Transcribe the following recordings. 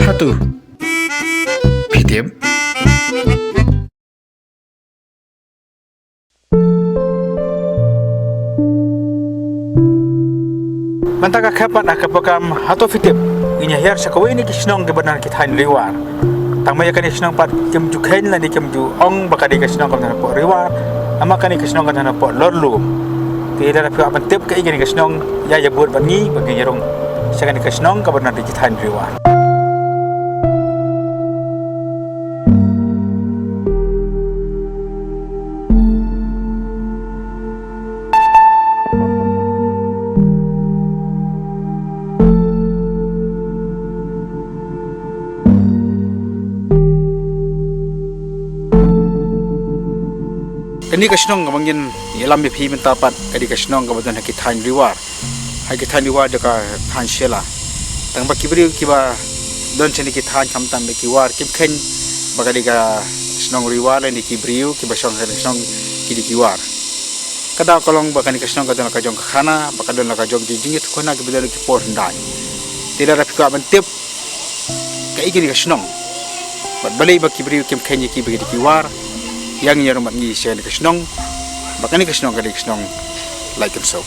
Satu, PTM. Mantaka kapan akapakam hato fitip inya her sakawai ni kisnong kebenaran kita hain riwar tangmaya kani kisnong pat kemju kain lani kemju ong bakadi kisnong kebenaran po riwar ama kani kisnong kebenaran po lorlum tidak ada apa tip ke ingin kisnong ya buat bangi bagi yarung sakani kisnong kebenaran kita hain riwar. Kini kasnong kamangin yalam bepi mentapat kadi kasnong kabadan hakit hain riwar jaka han shela tang baki beri kiba don cheni kit han kamtam beki war kim ken bagadi ga kasnong riwar ni kibriu kiba song kasnong kidi kiwar kada kolong bakani kasnong kadan ka jong khana bakadon ka jong jingit khona kibadan ki por ndai tidak rapi ka bantip kai kini kasnong bat balai baki beri kim ken ki bagadi kiwar yang nyarum ngi sen kasnong bakani kasnong kadi kasnong like himself.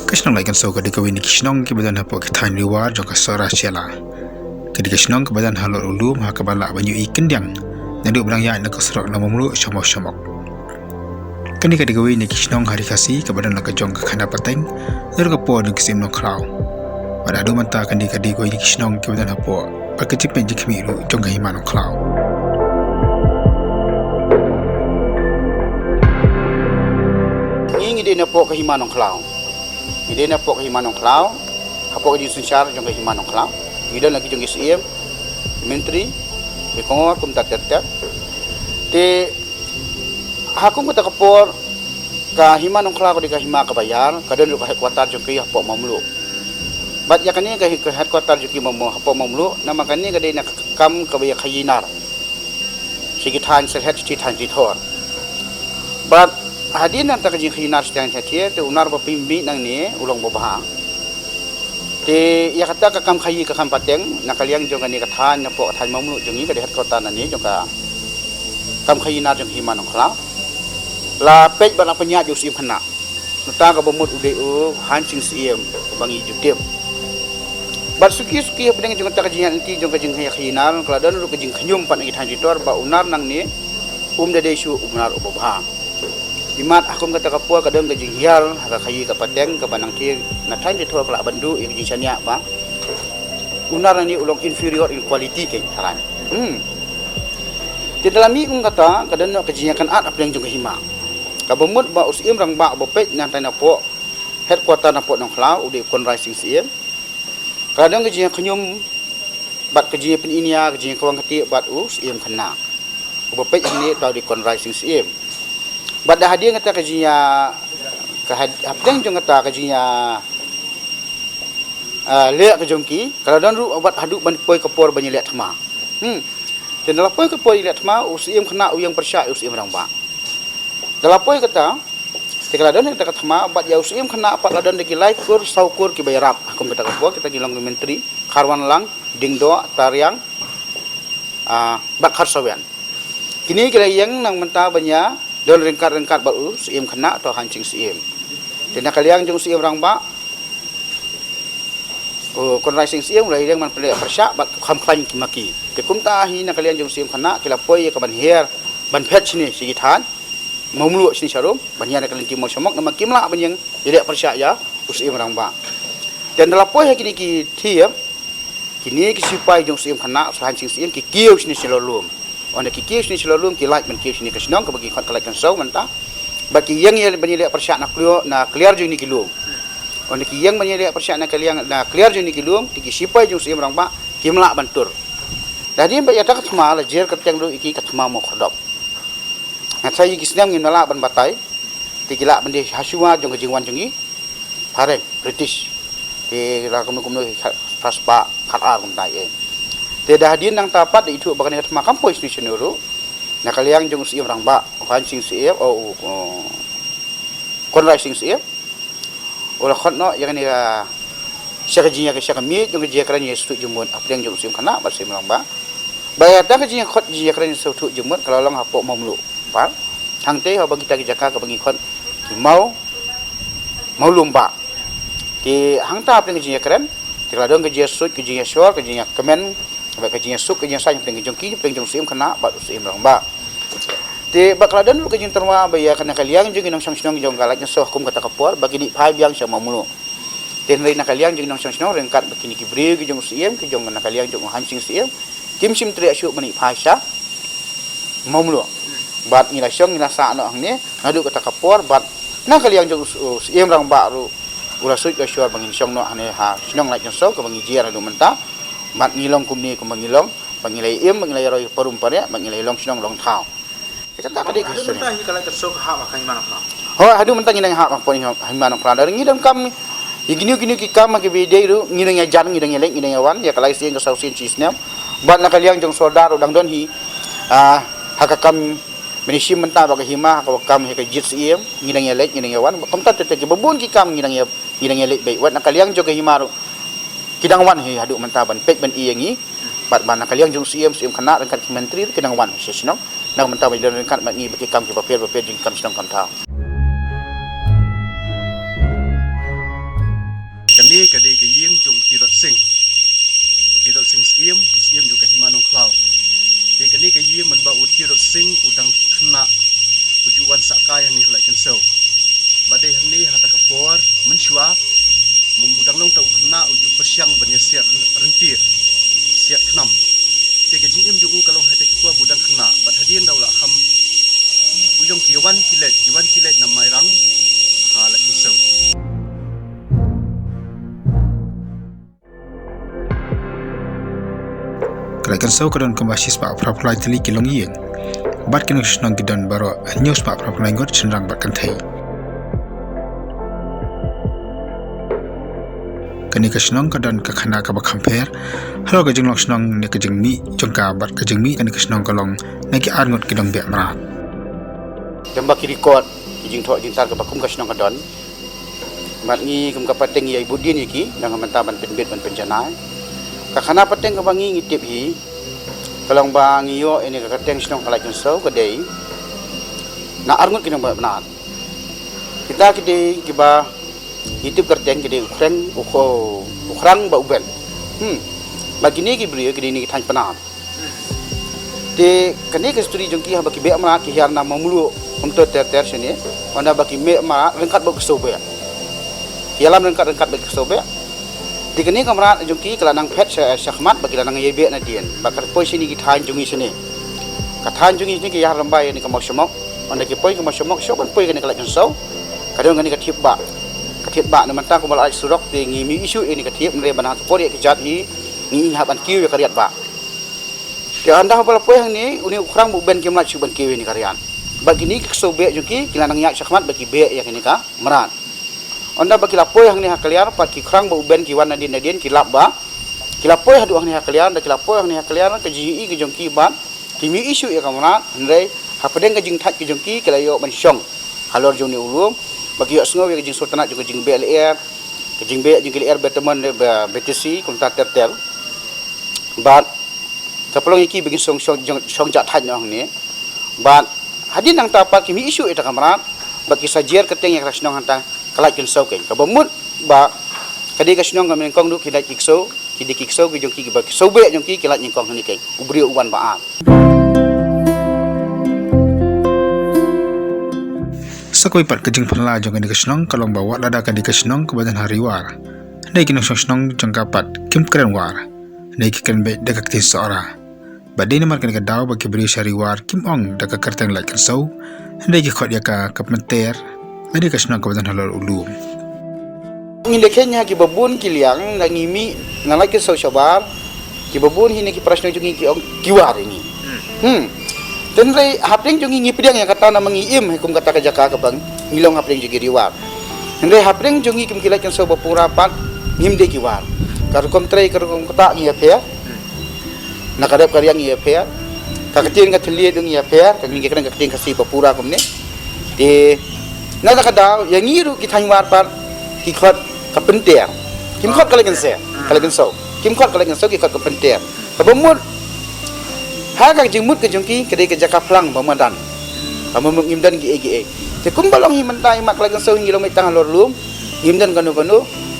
Kisnong like so kadi kawin kisnong kibadan hapo kitain riwar jong kasara shela kadi kisnong kibadan halor ulum hakabala banyu ikendyang nadu belang ya nak kasrok na mamlu syamok kani kadi kawin kisnong hari kasi kibadan laka jong khana pateng nadu kapo nu kisim no kraw pada adu manta kadi kawin kisnong kibadan hapo pakecip penjikmi lu jong himan no kraw. Ingi dia napok kehiman no kraw. Ide na pok himanong klaw, hapok di sunsar jong himanong klaw. Ide lagi jong isiem, menteri, bekongor kum tak. Te hakum kata kapor ka himanong klaw di ka hima ka bayar, kadon ka headquarter jong ki hapok mamlu. Bat yakani ka headquarter jong ki hapok mamlu, nama kani ka de na kam ka bayar khayinar. Sigitan serhet citan citor. But hadin nan takajing khinar sedang chatie te unar ba pimbi nang ni ulong bobha te ya kata ka kam khayi ka kam pateng nakaliang jong ani ka than na po than mamlu jong ni ka dehat kota nan ni jong ka kam khayi na jong himan ng khala la pej ba na penya ju sim khana nuta ka bomut ude u han sing siem bangi jutep bar suki bedeng jong takajing anti jong ka jing khinar kala don ru ka jing khnyum pan ngi than ditor ba unar nang ni de su unar ubobha Imat akum kata kapua kadang kajing hial haka kayi kapateng kapanang ti na thain di thua kala bandu yang jing sania ba unar ni ulong inferior in quality kay taran ti dalami kung kata kadang kajing kan at apeng jong hima kabumut ba usim rang ba bopet na tain po headquarter na po nong klau ude kon rising siem kadang kajing kanyum bat kajing pin inia kajing kawang kati bat usim khana bopet ini tau di kon rising siem Bada hadiah kata kajinya hapdeng jong kata kajinya lek kejongki kalau dan ru abat haduk ban poi kapor banyi lek thma dan dalam poi kapor lek thma usim kena uyang persya usim rang ba dalam poi kata sekala dan kata thma abat ya usim kena apat ladan degi lai kur saukur ki bayarap akum kata kapor kita gilang menteri karwan lang dingdo tariang bat kharsawian kini kira yang nang menta banya don rengkat bau siem kena atau hancing siem. Dan kaliang jong siem rang ba. Kon rising siem mulai yang man pelek persyak bat kham klan kimaki. Ke kum ta hi na kaliang jong siem kena kila poi ka ban her ban pet sini sigitan. Mamlu sini syarum ban ya kalian timol somok nama kimla ban yang jadi persyak ya siem rang ba. Dan dalam poi kini ki tiap kini ki sipai jong siem kena so hancing siem ki kiu sini selolum. Onda ki kiu sini selolum ki like men kiu sini kasnong ka bagi kon kalaikan sau menta baki yang banyak persyak na clear jung ni kilum on ki yang banyak persyak na clear jung ni kilum tiki sipai jung sim rang ba kimla bantur jadi ba ya tak thma la jer kateng lu iki katma mo khodop na sai ki snam ngin la ban batai tiki la bandi hasua jung jingwan jungi pareng British di la kum no paspa khat kum dai te dah din nang tapat itu bakan katma kampoi station ru na kaliang jung sim rang ba han sing sim kon rai sing sim ola khot no yang ni syakajinya ke syakami jung je kran yesu jumun apeng jung sim kana ba sim rang ba bayar ta ke jinya khot je kran yesu jumun kalau long hapok mamlu pa hang te ha bagi ta ki jaka ke bagi khot ki mau lumba di hang ta apeng jinya kran tikla dong ke yesu ke jinya syol ke jinya kemen ba ke jinya suk ke jinya sai apeng jung ki apeng jung sim kana ba sim rang ba ti bakladan lu kajing terma baya kana kaliang jung inong sang sinong jong galak nyeso hukum kata kapor bagi di pai biang sama mulu ten rei na kaliang jung inong sang sinong rengkat bagi ni kibri ki jong siem ki jong na kaliang jong hancing siem kim sim tri asyu mani pai sha mamulu bat ni la syong ni la sa no ang ni ngadu kata kapor bat na kaliang jong siem rang ba ru ura sui ka syur bangin syong no ane ha sinong la nyeso ka bangi jiar adu menta mat ngilong kumni ku mangilong bangilai im bangilai roi parum pare bangilai long sinong long thau kita tak ada kisah. Mentah kalau tersok hak makan mana kena. Oh, aduh mentah ngidang hak makan mana kena. Dari ngidang kami, gini ki kami ke video itu ngidang jan ngidang lek ngidang wan ya kalau siang ke sausin cisnem. Buat nak kalian jong saudara udang don hi. Hak kami menisi mentah bagi hima hak kami ke jit siem ngidang lek ngidang wan. Kamu tak tetap bebun ki kami ngidang lek baik. Buat nak kalian jong ke hima kidang wan hi aduh mentah ban pek ban iengi. Buat nak kalian jong siem kena rengkat menteri kidang wan sesino. Nak mentah bagi dan kan bagi kami ke papel jing kami sedang kantau. Kani kadai ke yeng jong tirot sing siem juga himanong klau. Di kani ke yeng menba tirot sing udang kena ujuan sakai yang ni halak kensel. Badai yang ni hata kapor mensyua memudang long tau kena uju persiang banyak siat rentir siat kenam. Tiga jing jung kalau hati kepua budang kena, bad hadian daulah ham ujung kiwan kilet namai rang halak isau. Kalakan sau kadon kembasis pak prapulai teli kilong yeng. Bat kena senang gidan baro news pak prapulai ngot cenderang bat kantai. Kani kesenang kadon kekana kabak kamper. Halo kajeng long senang ni kajeng mi jongka bat kajeng mi kani kesenang kalong naki arngot kidong biak merat. Jamba ki record jing thok jing tar kabakum kesenang kadon. Mat ngi kum kapateng ya ibu din iki nang mentah ban penbet ban penjanai. Kakana pateng kabangi ngitip hi. Kalong bang iyo ini kakateng senang kalai kensau kadai. Na arngot kidong biak merat. Kita kidai kiba itip kerteng kidai ukrang ba uben. Bagi ni kibri kini ni tanya penat. Di kini kesturi jongki ha bagi be amrat ki hiar na mamulu untuk ter sini. Anda bagi me amrat rengkat bagi sobe. Ialam rengkat bagi sobe. Di kini kamrat jongki kalau nang pet syahmat bagi nang yebe na dien. Bakar poi sini ki tanya jongi sini. Katan jongi sini ki hiar lembai ni kamau semok. Anda ki poi kamau semok soban poi kini kelak jensau. Kadang kini ketip bak na mentang ko malai surok ti ngimi isu ini ketip nre banah pori kejat hi ni haban kiu ya kariat ba. Ke anda bala poe hang ni uni ukrang bu ben kimla chuban kiu ni karian. Bagi ni sobe jungki kila nang yak syakmat bagi be ya kini ka meran. Anda bagi la poe hang ni hakaliar pa ki krang bu ben ki wan nadin kilap ba. Kila poe hadu hang ni hakaliar da kila poe hang ni hakaliar ke ji ke jungki ban kimi isu ya ka meran nre hapadeng ke jing that ke jungki kila yo ban syong. Halor jung ni ulum bagi yo sengaw ke jing sultanat juga jing BLR ke jing be jing LR berteman BTC kunta tertel bat kapelong iki begin song jat hat nyong ni bat hadin nang tapat kimi isu eta kamrat bagi sajier keteng yang rasnong hanta kalak kin sau ken kabamut ba kadi kasnong kamen kong du kidat kikso kidi kikso ki jong ki ba sobe jong ki kilat nyengkong ni ken ubri uwan baat. Sakoi pat kajing panla jong kani kesenang kalong bawa lada kani kesenang ke badan hariwar. Nai kini senang jong kapat kim keren war. Nai kikan be dekak tis seorang. Badai namar kani kadau bagi beri hariwar kim ong dekak kerteng like kesau. Hendai kikot ya ka penter. Adi kasnong ka badan halal ulum. Ngilekenya ki babun ki liang ngimi ngalaki sau shabar ki babun hini ki prasno jungi ki kiwar ini. Tenre hapling jungi ngipidiang yang kata na mangiim hukum kata ka jaka ka bang ngilong hapling jungi riwar. Tenre hapling jungi kim kilak yang sau bapurapat ngimde kiwar. Karukom tray karukom kata ngi apia. Nakadap karyang ngi apia. Kakatin ka tulie dung ngi apia kagni ka kakatin kasi bapura komne. Di nada kada yang ngiru ki thanwar par ki khot ka pentir. Kim khot kalagan se kalagan sau. Kim khot kalagan sau ki khot ka pentir. Ka bamut Hagak jengmut ke jengki kedai ke jaka plang pamadan. Kamu mengimdan gi egi. Te kumbalong hi mentai mak lagan sau ngilom itang lor lum. Imdan kanu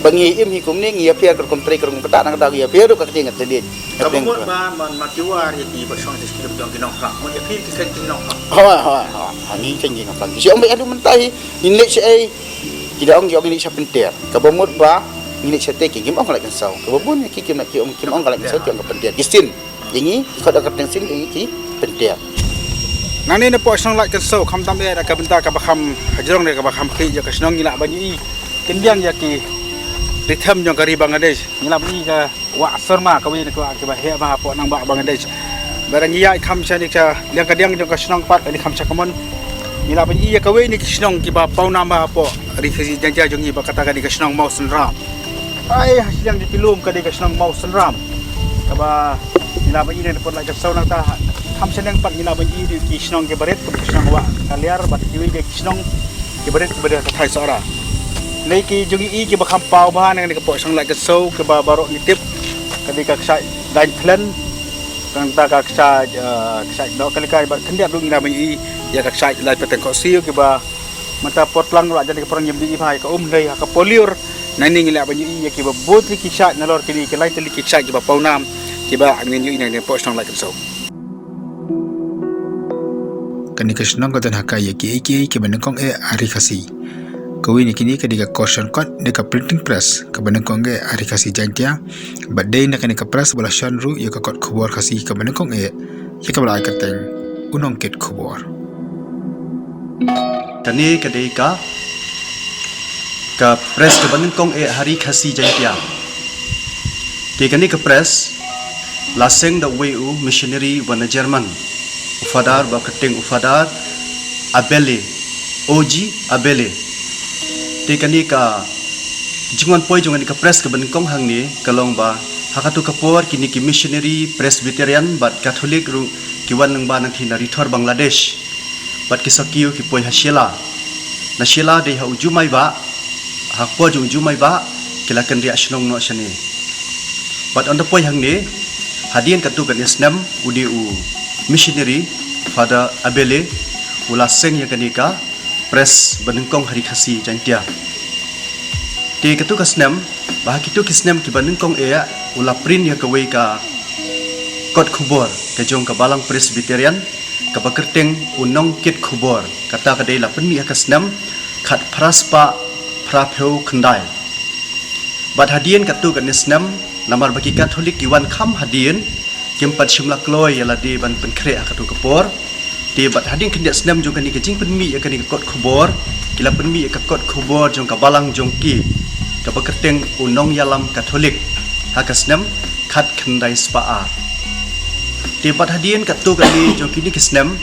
bangi im hi kumni ngi apiar ker kontrai ker kata nang da gi apiar ka tingat tedit. Kamu man makiwar ya di basong di sekitar bidang kinong kak. Mo ya pin kikan kinong kak. Ha ngi cengi nang plang. Si ombe adu mentai inlek si ai tidak ong gi ong ni sa pentir. Kabamut ba inlek sa teki kim ong lagan sau. Kababun ki kim nak ki kim ong lagan sau ki ong pentir. Kistin Ini kalau ada tensin ini ki penting. Nani na po asnong like so kam tam ya ka benta ka bakam hajrong ne ka bakam ki ya ka snong ngila banyi kendiang ya ki rhythm yang kari Bangladesh ngila banyi ka wa sarma ka wi ka ba he ba po nang ba Bangladesh barang iya kam chani ka yang kadiang jong ka snong pat ani kam cha kamon ngila banyi ya ka wi ni ki snong ki ba pau nama po refugee jang jong i ba kata ka ni ka snong mau senram ai hasilang ditilum ka di ka snong mau senram ka ba Nila ba ini dapat lagi saw nang ta ham seneng pat nila ba ini di kisnong ke baret kisnong wa kaliar bat kiwi ke kisnong ke baret ka thai sora nei ki jungi i ki ba kham pau ba nang ke po sang lagi saw ke ba baro ni tip kadi ka sa dan plan kang ta ka sa do kali kai ba kendiat lu nila ba i ya ka sa lai pateng ko siu ke ba mata pot lang ra jadi ke perang yem di phai ka dei ka poliur nani nila ba i ya ki ba botri ki sa nalor kini ke lai teli ki sa ki ba pau nam Kiba angin yu inang post nang like so. Kani kasnong ko tan hakaya ki banengkong ari kasi. Kawi ni kini kadika caution code deka printing press ka banengkong ari kasi jantia. Badai na kani ka press bola shanru ya ka code khubor kasi ka banengkong ya ka bala kateng unong kit khubor. Kani kadika ka press ka banengkong hari kasi jantia. Kani ka press laseng da WU missionary wana Jerman ufadar ba keting ufadar abele oji abele tekani ka jingon poi jongan ka press ka benkong hang ni kalong ba hakatu kapor kini ki missionary presbyterian bat catholic ru kiwan nang ba nang thina rithor Bangladesh bat ki sakiu ki poi hasiela na siela de ha ujumai ba hakpo ujumai ba kilakan ria snong no sane bat on the poi hang ni hadian katu kan Islam udi missionary Father Abele ulaseng ya kanika press benengkong hari kasi jantia ti katu kasnam bah kitu kisnam ki benengkong ula print ya kawe ka kot khubor ka jong ka balang presbyterian ka bakerteng unong kit khubor kata ka dei la penmi kasnam khat praspa prapheu khandai bat hadian katu kan Islam Namar bagi Katolik iwan kham hadian kempat simla kloy yala di ban penkre akatu kapor di bat hading kendiat senam jong kani kejing penmi ya kani kot khubor kila penmi ya kot khubor jong kabalang jong ki ka bakerteng unong yalam Katolik hakasnam khat khandai spa di bat hadian katu kani jong kini kisnam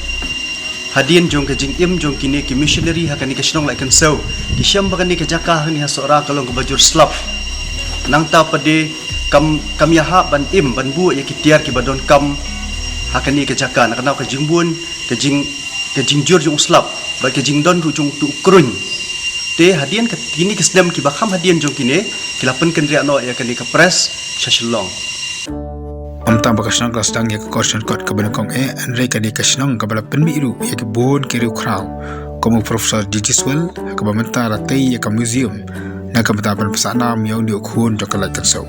hadian jong kejing im jong kini ki missionary hakani kasnong like so di syam bakani ke jakah ni hasora kalong ke bajur slap nang ta pade kam yaha ban im ban bu ya kitiar ki badon kam hakani ke jaka nak kenau ke jingbun ke jingjur jung slap ba ke jingdon ru jung tu krun te hadian ke kini kisdam ki bakham hadian jung kini kilapen kendria no ya kani ke press shashilong Amta bakasnong klasdang ya caution code ka banengkong anre kani kasnong ka bala penmi iru ya ke bon ke ru kraw komo professor digiswell ka bamenta ratei ya ka museum na ka batapan pasana miau ni khun to ka like so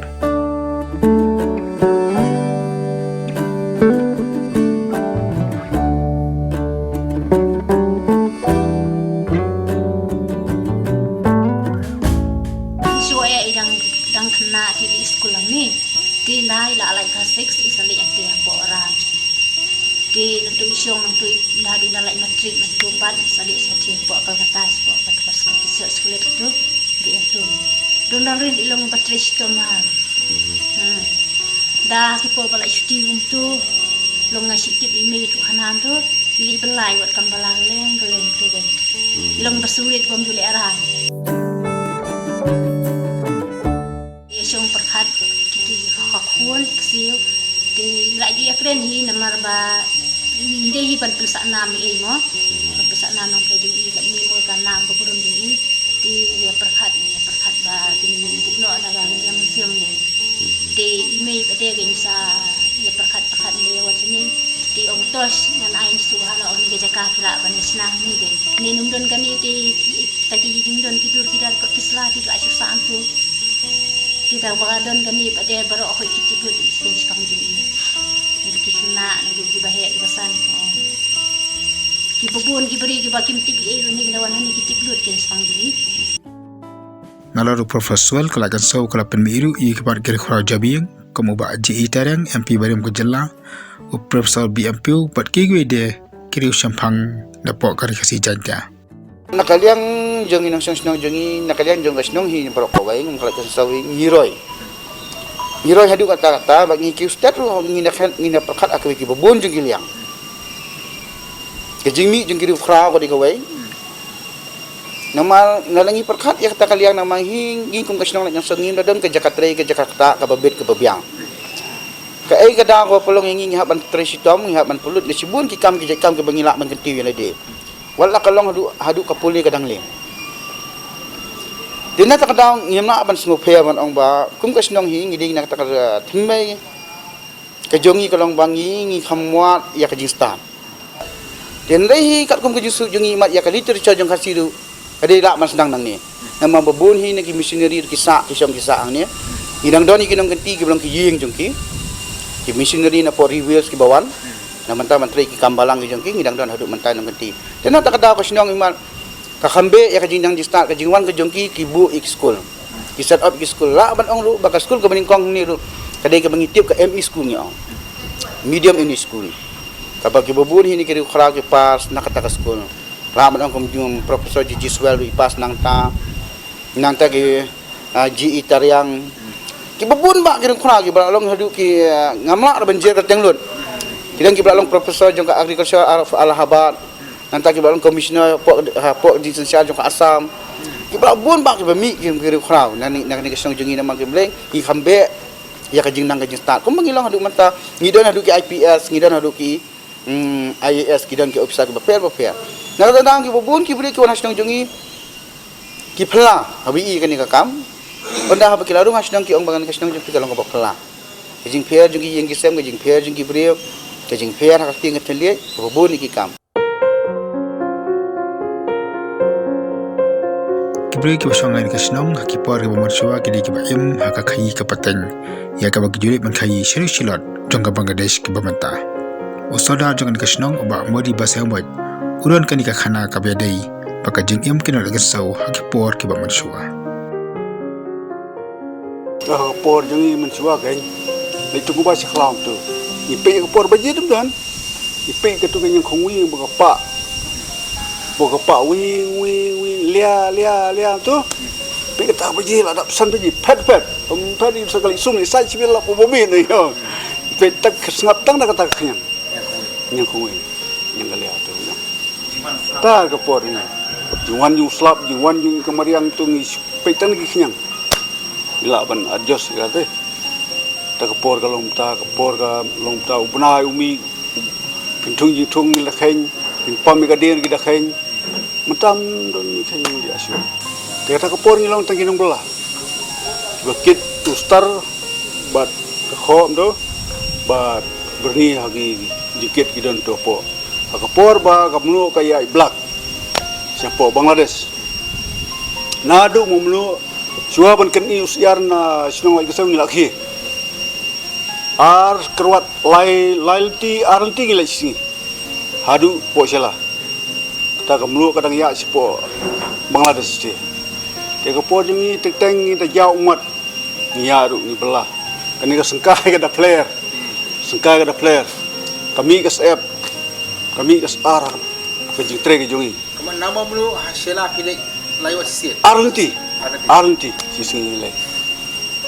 Di nai la alai ka 6 isali yang dia boran. di untuk isyong untuk lari nalai matrik untuk pan salik saja buat kertas buat kertas kertas sekolah itu di itu donarin ilong patris itu mah dah kita balik cuti untuk lo ngasih tip email tu kanan tu ili belai buat kambalang leng tu kan ilong bersulit bom juli arahan isyong perkat kita kakun kesiu di lagi akren hi namar ba hindi hi pan pelsa nam mo pelsa nam tadi i mo kan nam ko purun di perkat ba gini bukno na yang museum ni di email ade gin sa perkat ni wat ni di ongtos ngan ain suhala on gejaka kira banis nang ni den ni numdon kani di tadi jingdon tidur kita ko kisla di asu santu kita bakadon kani pada baru aku ikut ikut stage kami ini jadi kena nanti bahaya kesan kibubun kiberi kibakim tibi ini lawan ini kita ikut kan sepang ini nalaru profesional kalagan sau kalapan miru i kebar kiri khura jabiyang kamu ba ji itarang MP barim ko jalla u profesor BMP bat kigwe de kiri champang dapok kari kasi janja nakaliang jong inang song jongi nakaliang jong gasnong hi pro kawai ngum kala sawi ngiroi hadu kata bagi ki ustad ro ngina perkat aku ki babon jong giliang ke jingmi jong kiri khra ko di kawai nama nalangi perkat ya kata kaliang nama hi ngi kum gasnong yang songin dadam ke Jakarta ke babit ke babiang ke ai kada ko polong ngi haban tresitom ngi haban pulut le sibun ki kam ke bangila mangkenti ya lede wala kalong hadu kapuli kadang ling dina ta kadang ngimna ban singo phe ban ong ba kum ka snong hi ngi ding na ta ka thimai ka jongi kalong bangi ngi khamwat ya ka jingstan den dai hi kat kum ka jisu jongi mat ya ka literature jong khasidu ade la man sedang nang ni nama babun hi ngi missionary kisah ang ni hidang doni kinong genti ki belong ki ying jong ki missionary na for reveals ki bawan na manta mantri ki kambalang ki jongki ngidang don hadu mantai nang genti tena ta kada ko sinong iman ka khambe ya ka jinang di start ka jingwan ka jongki ki bu ik school ki set up ki school la ban ong lu baka school ka baning kong ni ru kadai ka mangitip ka ME school ni ong medium in school ka bagi babun hini ki khara ki pas na kata ka school la ban ong kom jum professor Gigi Swell ri pas nang ta ki GE Tariang ki babun ba ki khara ki ba long hadu ki ngamla banjir ka tenglun kidang kibalong profesor jong ka agriculture Allahabad nanti kibalong commissioner pok di sensial jong ka Assam kibalong ba kibami kiri khraw nani kesong jongi nama kibleng ki khambe ya ka jingnang ka jinstat kum mangilong hadu manta ngidon hadu ki IPS ngidon hadu ki IAS kidang ki officer ki bapel na dadang ki bubun ki buri ki wan hasnong jongi ki phla habi kani ka kam onda hab ki larung hasnong ki ong bangan kasnong jongi kalong ka phla jing pher jongi yang ki sem jing pher jongi buri kajing fair hak tinggal terlihat babon iki kam kibri ki basongan kasnong hakipor ke bomarsua ki ki baim haka khai ka pateng ya ka bagi julit man khai shiru shilot jong ka Bangladesh ki bamanta usoda jong kasnong ba modi basang baj uron kan ka khana ka bedai baka jing em kinal gasau hakipor ki bomarsua por jongi mensua kan le tugu ba si khlam tu ipe ke por baje dum dan ipe ke tu yang khongwi baka pa wi lia tu ipe ke ta baje la dap san baje pet di sekali sum ni sai cibil la po bomi ni yo ipe tak sengap tang dak kata yang khongwi yang lia tu ta ke por ni juan ju slap juan ju kemariang tu ngi ipe tan ki khnyang ila ban adjust kata ta kapor ka long ta ubnai umi pintung jitung la khain pin pam ka den ki da khain matam don ni khain di asu ta kapor ni long tang kinong bela bakit to star bat ka khom do bat berni hagi dikit ki don to po kapor ba kamnu kaya black siapa Bangladesh nadu mumlu suaban kan i usiar na sinong lagi kesem ni laki ar kerwat lailti aranti ngilai sini hadu po sela kita kemlu kadang ya sipo Bangladesh dia ke po jemi teng kita jauh umat ni aru ni belah kan ni sengkai kada player kami ke sep kami kas arah ke jing tre ke jongi Kamu nama mulu hasilnya pilih layu sisir. arenti si singilai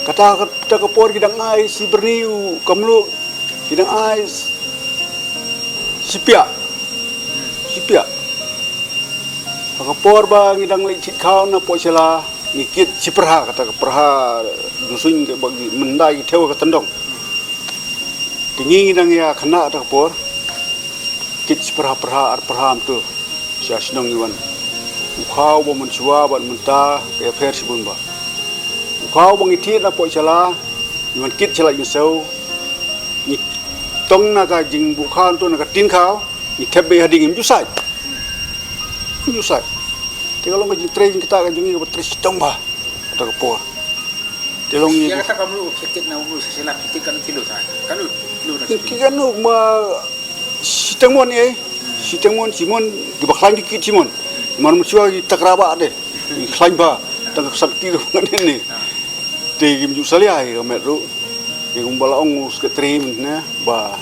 kata kapor kidang ai si berniu kamlu kidang ai si pia kapor ba ngidang lecit kau na po sila ngikit si perha kata perha dusun ke bagi mendai tewa ke tendong tinggi ngidang ya kena kata kapor kit si perha ar perha tu si asnong iwan ukau ba mencua ba mentah ke fer si bun ba ukau ba ngiti na po sila iwan kit sila yusau ni tong na ka jing bu khan tu na ka tin kau ni tebe hading im jusai kalau ngajing training kita kan jungi betres tong ba kata kapor telong ni Ya kata kamu fikir na mulu hasilnya fikir kan kilo tak. Kan kilo nak. kikanu ma sitemon simon di baklan dikit simon man mucua di takraba de klan ba tang sakti do ngene te gim ju salia ga metro ke gumbala ong us ke trim na ba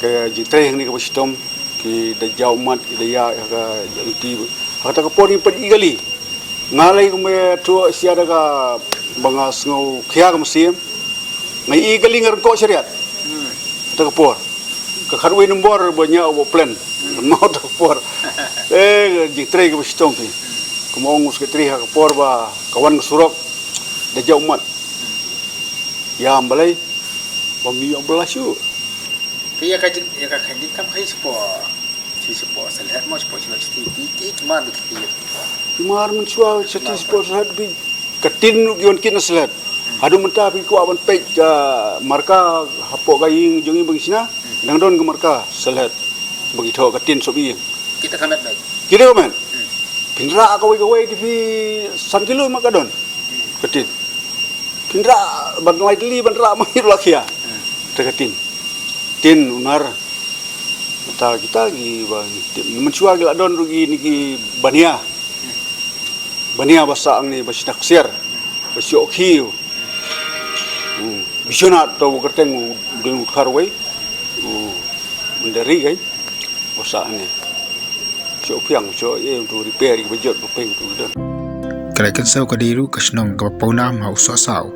ke jitre ni ka sitom ki da jau mat ki da ya ka ti kata kapori pad igali ngalai ko me tu sia daga bangas ngau khia ka musim ngai igali ngar ko syariat kata kapor ka kharwe nombor banya o plan mau ta kapor jitre ka sitom ki kumong us ke tri ka kapor ba kawan surok da jau mat ya ambalai bami ambalasyu Kaya kajik kam kai sport. Si sport selhat mau sport sila citi kemar dikit. Kumar mencua seti sport sahat bi katin yon kin aslat adu mentah bi ku aban pej marka hapo gaying jongi bang sina dang don ke marka salat bagi tho katin sobi Kita kamet baik. kira men pindra kawai di san kilo makadon katin pindra ban wai dili ban ra mahir lakia katin tin unar mata kita gi bang mencua gila don rugi niki bania basang ni basi naksiar basi okhiu bisionat to kerteng dengan utkarwai mendari kai basang ni so piang so ye untuk repair ki bajot peng tu don Kala kan sau kadiru kasnong ka paunam ha usasau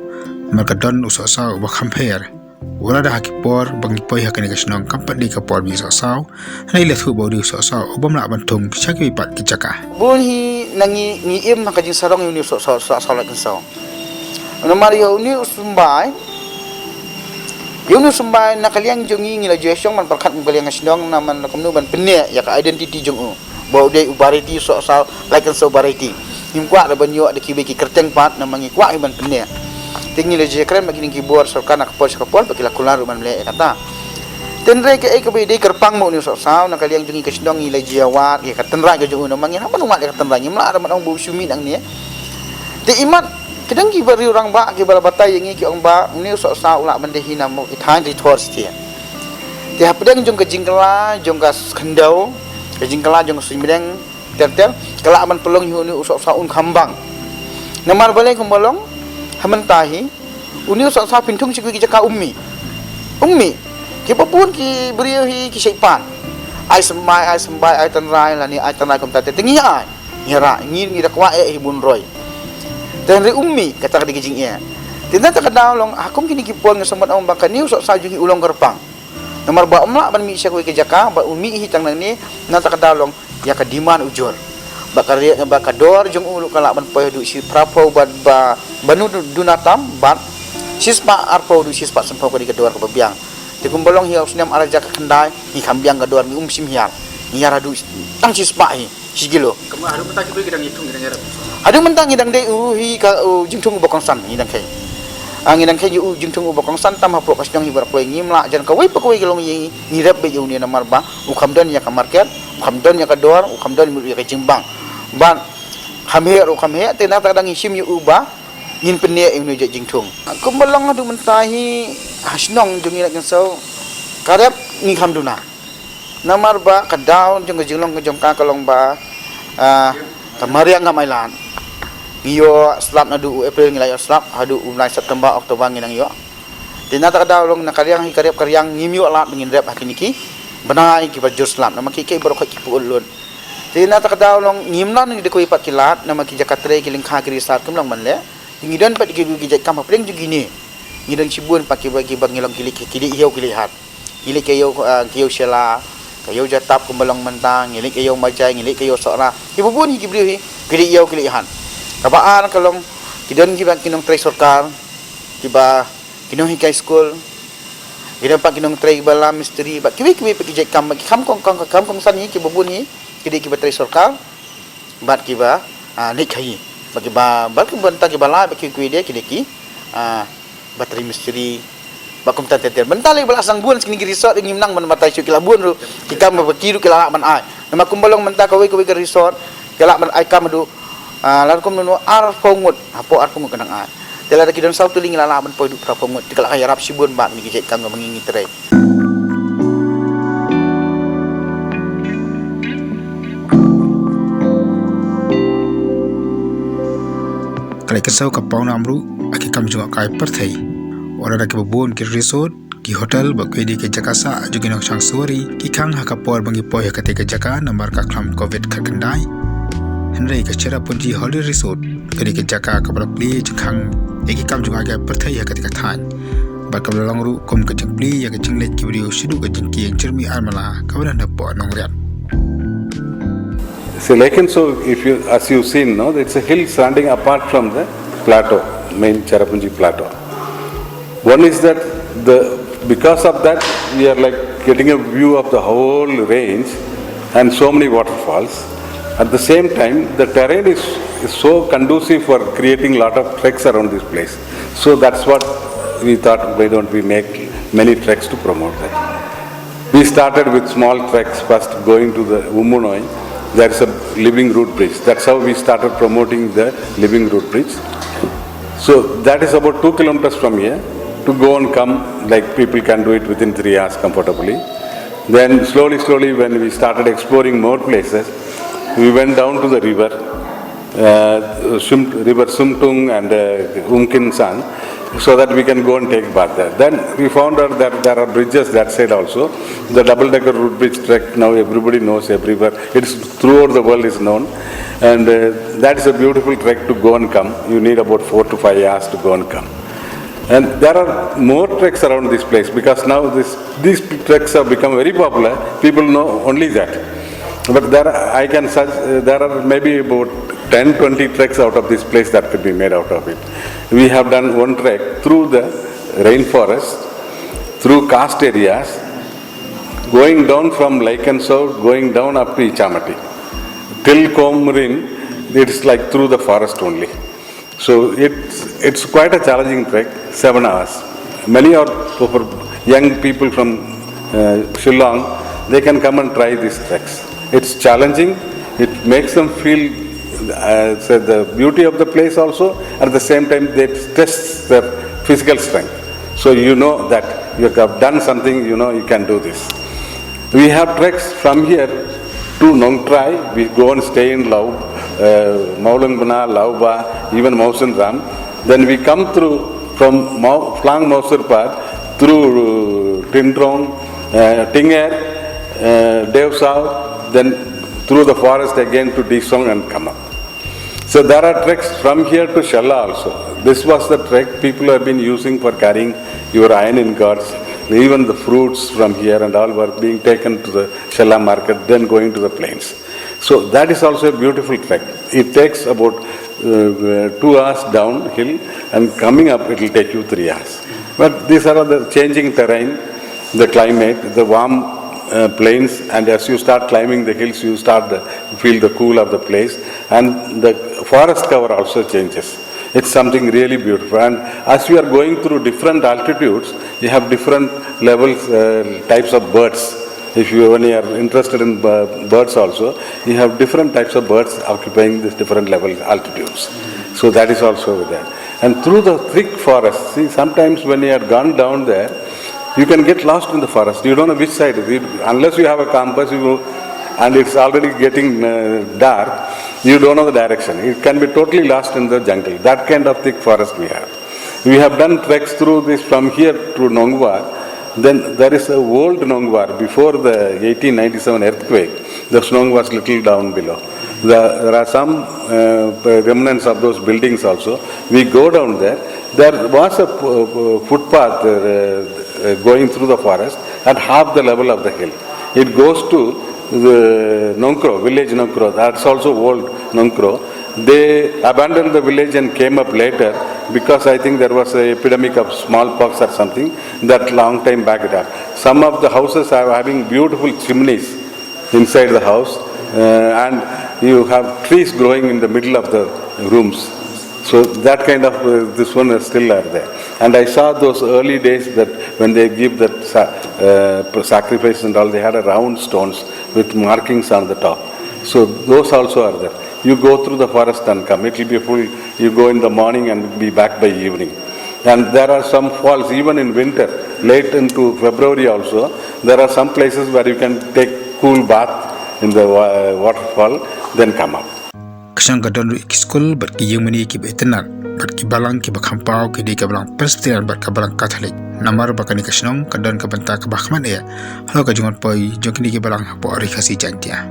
markadon usasau ba khamper wala da hakipor bangi poi hakani kasnong kampat di kapor bi usasau hanai le thu bodi usasau obam la bantung chaki pat kichaka Bunyi nangi ngiem nak kajing sarong ini salat insau. Nomari ini usumbai. Yung usumbai nak kalian jongi ngila jesong man perkat kalian ngasnong naman nakamnu ban penne ya ka identity jong u. Bau dei ubariti sal like so bariti. Him kwa da banyo ada kibeki kerteng pat namangi kwa ban penne. Tinggi le jekren bagi ni kibor sarkan nak pos kapol bagi lakular man le kata. Tenrai ke bede kerpang mo ni saw na kaliang jungi kasdong ila jiawat ke tenrai ke jungi namang ina manumat ke tenrai ni mala man ang bu sumi nang ni te imat kedang ki bari orang ba ke bala batai yang ki ong ba ni saw ula bandehi namo ki than ri thor sti te hapdang jong ke jingkala jong ka khendau ke jingkala jong simdeng tertel kala aman pelong hu ni saw un khambang namar balai kumbolong hamantahi uni saw pintung sikui ki jaka ummi Kipa pun ki beriahi ki syaipan. Ai sembai ai tanrai lani ai tanrai kom tate tengi ai. Ngira ngin ngira kwa ibun roy. Tenri ummi kata di kijing ia. Tinda tak kadang long akum kini kipol ngasambat ang bakaniu sok sajungi ulong gerpang. Nomor ba umla ban mi sya ko ke jaka ba ummi hitang nang ni na tak kadang long ya ka diman ujur. Bakariya bakador jong ulu kala ban poy du si prapo ba banu dunatam ban sispa arpo du sispa sempo ko di kedor ke bebiang. Di kumbolong hiau senam araja ke kendai hi kambiang gador mi sim hiar hiar adu tang sispa hi sigilo kamu adu mentah ki kita ngitung kita ngarap adu mentang ngidang de hi ka jingtung ubokong san ngidang kai ngidang kai jingtung ubokong san tam hapro kasdong hi berpoe ngimla jan ka wei pakoi gelong yi ngirap be uni namar ba ukamdon ya ka market ukamdon ya ka dor ukamdon mi ka jimbang ban khamhe tena kadang isim yu uba ngin penne inu je jingtung kumbolong adu mentahi hasnong jungi nak so karep ni khamduna namar ba kadaw jong jinglong jong ka kalong ba kamaria ngamailan iyo slap nadu april ngilay slap hadu umlai september oktober nginang yo tinata kadaw long nakariang hi karep karyang ngimyo lat ngin rep hakiniki banai ki ba Jerusalem nama ki baru ki pulun tina tak daw long ngimnan ni de ko ipat kilat nama ki jakatre ki lingkha ki risar kum long manle ngidan pat ki jak kam pring ju gini ngidang cibun pak ki bagi bang ngilong kili hiau kili hat kili kayo shela kayo jatap kumbalong mentang ngilik kayo majai ngilik kayo sora ibu pun ki bri kili hiau kili han kabaan kalong kidan ki bang kinong tray sarkar kiba kinong high school kidan pak kinong tray bala misteri ba kiwi pak jak kam kong san ni ki bubun ni kidi ki batray sarkar bat ki ba ni khai bagi ba bal ki banta ki bala ba ki dia kidi ki bateri misteri bakum tateter mentali belasang buan sini resort ngimnang man matai su kila buan ru kita mabakiru kila man ai nama kumbalong menta kawe ke resort kila man ai kam du lan kum nu ar pongut apo ar pongut kanang ai tela da kidon sautu ling lala man poidu pra pongut kila kaya rap si buan bak ni gejek kam mangingi terai Kali kesau ka pauna amru aki kam juga kai perthai ora da ke babon ki resort ki hotel ba ke di ke jakasa juga nok sang sori ki khang ha ka por bangi poi ha kate ke jaka nambar ka khlam covid ka kandai henrei ka chera punji holiday resort ke di ke jaka ka bra pli khang eki kam juga ga perthai ha kate ka than ba ka long ru kom ka jing pli ya ka jing le ki video shidu ka jing ki chermi armala ka bra na po nong riat. So so if you, as you've seen, no, it's a hill standing apart from the plateau, main Cherrapunji plateau. One is that because of that we are like getting a view of the whole range and so many waterfalls. At the same time, the terrain is so conducive for creating a lot of treks around this place. So that's what we thought, why don't we make many treks to promote that. We started with small treks first, going to the Umunoi. There's a living root bridge. That's how we started promoting the living root bridge. So that is about 2 kilometers from here. To go and come, like people can do it within 3 hours comfortably. Then slowly when we started exploring more places, we went down to the river, river Sumtung and Umkinsan, so that we can go and take bath there. Then we found out that there are bridges that side also. The double-decker root bridge trek now everybody knows everywhere. It's throughout the world is known, and that is a beautiful trek to go and come. You need about 4 to 5 hours to go and come. And there are more treks around this place because now these treks have become very popular. People know only that. But there are maybe about 10-20 treks out of this place that could be made out of it. We have done one trek through the rainforest, through karst areas, going down from Laikensau, going down up to Ichamati. Till Komrin, it's like through the forest only. So it's quite a challenging trek, 7 hours. Many are for young people from Shillong, they can come and try these treks. It's challenging, it makes them feel the beauty of the place also, at the same time they test their physical strength. So you know that you have done something, you know you can do this. We have treks from here to Nongtrai, we go and stay in Maulangbana, Lauba, even Mausan Ram. Then we come through from Flang Mausurpad through Tindrong, Tinger, Devsau, then through the forest again to Disong and come up. So there are treks from here to Shella also. This was the trek people have been using for carrying your iron ingots. Even the fruits from here and all were being taken to the Shella market, then going to the plains. So that is also a beautiful trek. It takes about 2 hours downhill, and coming up it will take you 3 hours. But these are the changing terrain, the climate, the warm plains, and as you start climbing the hills, you start to feel the cool of the place, and the forest cover also changes. It's something really beautiful. And as you are going through different altitudes, you have different levels, types of birds. If you only are interested in birds also, you have different types of birds occupying these different levels, altitudes. So that is also there. And through the thick forest, see, sometimes when you have gone down there, you can get lost in the forest. You don't know which side. Unless you have a compass, and it's already getting dark, you don't know the direction. It can be totally lost in the jungle. That kind of thick forest we have. We have done treks through this from here to Nongwa, then there is a old Nongwar. Before the 1897 earthquake, the Nong was little down below. There are some remnants of those buildings also. We go down there. There was a footpath going through the forest at half the level of the hill. It goes to the Nongkro, village Nongkro. That's also old Nongkro. They abandoned the village and came up later because I think there was an epidemic of smallpox or something that long time back it up. Some of the houses are having beautiful chimneys inside the house and you have trees growing in the middle of the rooms. So that kind of, this one is still are there. And I saw those early days that when they give that sacrifice and all, they had a round stones with markings on the top. So those also are there. You go through the forest and come. It will be full. You go in the morning and be back by evening. And there are some falls, even in winter, late into February also, there are some places where you can take cool bath in the waterfall, then come up. Kasang kadon ru school berki yemani ki betenar berki balang ki bakhampau ki di kabalang presbyterian berkabalang Catholic namar bakani kasnong kadon kabanta ka bakhman ya halo ka jungon poi jokni ki balang po ari khasi jantia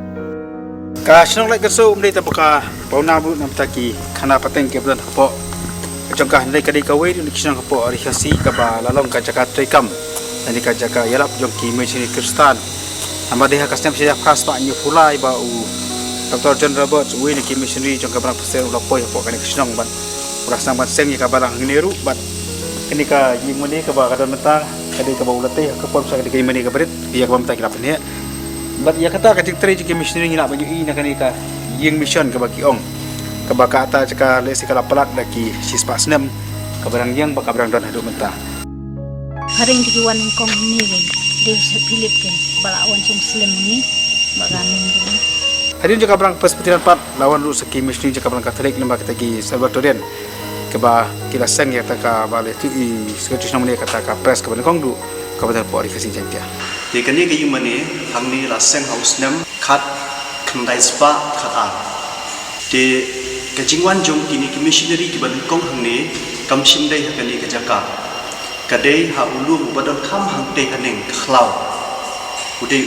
kasnong lai kaso umdei tabaka pauna bu namta ki khana pateng ke bulan hapo jongka handai kadi kawai ni kasnong hapo ari khasi ka ba lalong ka jaka trekam ani ka jaka yalap jongki mesini kristan amade ha kasnem sia khas pa ni fulai ba u Dr. John Roberts, we ni missionary jong kabarang pastor ulah poi hapo kani kasnong ban urasang ban seng ka barang ngineru bat kini ka yimani ka ba kadon menta kadi ka ba ulate ka pom sa kadi yimani ka berit iya ka menta kira penia bat ya kata ka tiktre ji missionary ngina baju i na kani ka ying mission ka ba ki ong ka ba ka ata ka le sikala palak daki sispa snem ka barang yang ba ka barang don hadu menta haring diwan kong ni de Philip ken balawan sum muslim ni baganin ni Hadirin jaka berang persepitiran pat lawan ru seki missionary jaka berang Katolik lemba kita gi Salvadorian keba kila seng ya taka bale tu i sekretari namanya kata ka press ka kong du ka badal po ari kasi jantia Te kani ke yumane hangni la seng house nam khat khandai spa khata te ke jingwan jong kini ki missionary ki ban kong hangni kam sim dai hakani ka jaka kadai ha ulu badal kham hang te kaneng khlau udai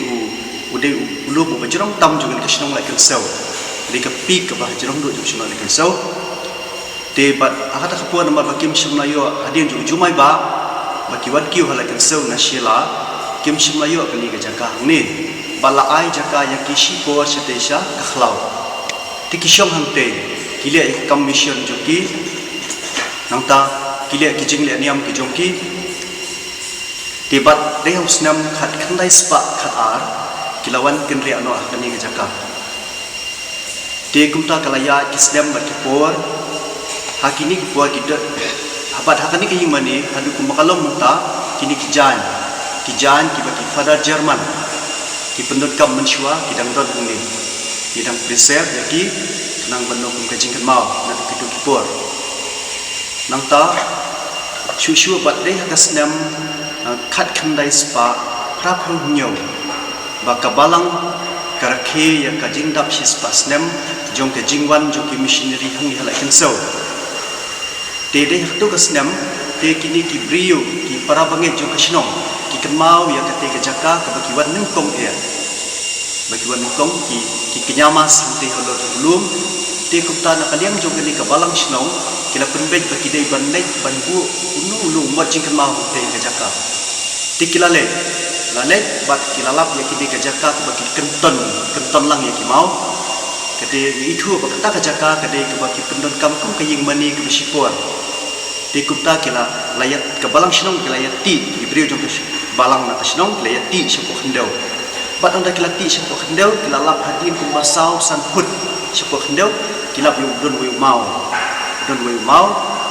ulu bu bajrong tam jungan kasnong lai kansau di ka pi ka bah jrong do jung lai kansau te bat akata kapuan nomor bakim simlayo hadin ju jumai ba bakiwan kiu halai kansau na shila kim simlayo kali ka jaka ni bala ai jaka yakishi por setesha ka khlau ti kishong hante kile kam mission joki nangta kile ki jingle niam ki jongki te bat de husnam khat khandai spa khat ar kilawan kenri ano kani ngajaka te kumta kalaya kisdam berkepor hakini kepor kita habat hakani ke yimani hadu kumakalom muta kini kijan ki bagi father Jerman ki pendot kam menshua kidang don ni kidang preserve yaki nang bano kum kajing kan mau na kitu kepor nang ta shu bat de hakasnam khat khandai spa prap hunyo baka balang karakhe yang kajing dap sis pasnem jong ke jingwan jong ke missionary hangi halai kensau te de hakto kasnem te kini ki brio ki para banget jong kasnom ki kemau ya kate ke jaka ka bakiwan nengkong ya bakiwan nengkong ki kenyamas hante halor belum te kupta na kaliang jong ke balang shnong kila penbej baki dei bannek banbu unu mat jing kemau te ke jaka te kilale lalet bat kilalap ya kini kajaka bagi kenton lang ya kimau kade itu bakata kajaka kade bagi kendon kampung kaying mani ke besipor te kupta kila layat ke balang sinong kila yati ibrio jong balang na sinong kila yati sipo khendau bat anda kila ti sipo khendau kila lap hadin kumbasau sanhut sipo khendau kila bi don we mau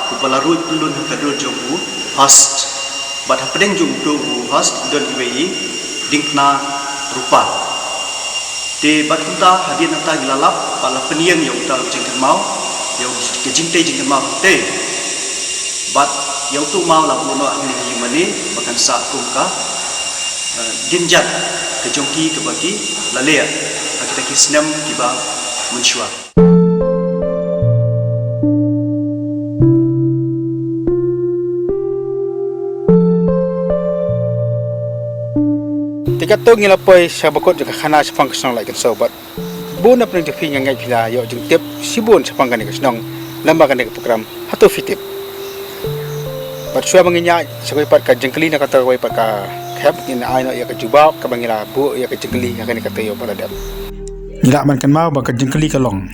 kupala ruit tulun kadul jogu host bat hapedeng jung do host don iwei dingna rupa te bat kunta hadin ata gilalap pala peniang yang uta jingkan mau yang kejingte jingkan mau te bat yang tu mau la uno angni himani bakan sa kumka dinjat ke jongki ke bagi lalea kita kisnam kiba mensyua kata ngilapoi sabakot jaka khana sapang kesnong lai kan sobat. Bu na pring tepi ngai pila yo jeng tip sibun sapang kan kesnong lamba kan program hatu fitip. Bat suai menginya sakoi pat ka jengkeli na kata koi pat ka khap in ai no ya ka jubab ka bangila bu ya ka jengkeli ya kan kata yo pada dap. Ngila man kan mau ba ka jengkeli ka long.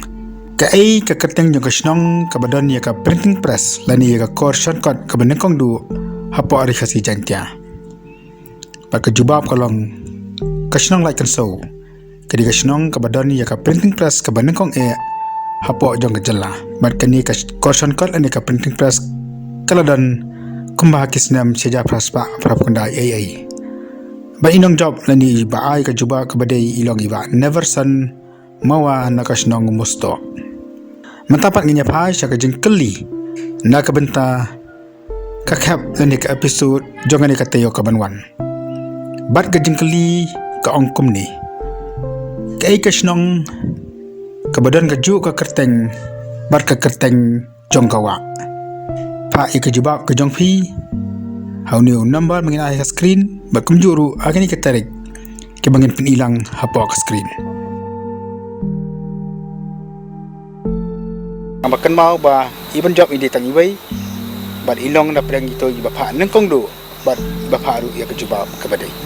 Ka ai ka keteng jeng kesnong ka badan ya ka printing press lani ya ka core shortcut ka benengkong du hapo ari khasi jantia. Pat ka jubab ka long kasnong lai kan so. Kadi kasnong ka badan ya ka printing press ka benengkong hapo jong ka jella. Bat kani ka core shortcut lani ka printing press kaladan kumbah kisnam seja praspa prapkunda ai. Ba inong job lani ba ai ka juba ka badai ilong iba never san mawa na kasnong musto. Matapat nginya pai sa ka jengkeli na ka benta ka khap lani ka episode jongani ka tayo ka banwan. Bat ka jengkeli ka ongkum ni. Ka ai kasnong ka badan ka ju ka kerteng bat ka kerteng jong kawa. Pa i ka jubab ka jong phi hau niu number mangin ai ka screen ba kumjuru agani ka tarik ke bangin pinilang hapo ka screen. Amakan mau ba iban job ini tang ibai bat ilong na preng ito iba pa nang kong do bat iba pa ru ya ka jubab ka badai.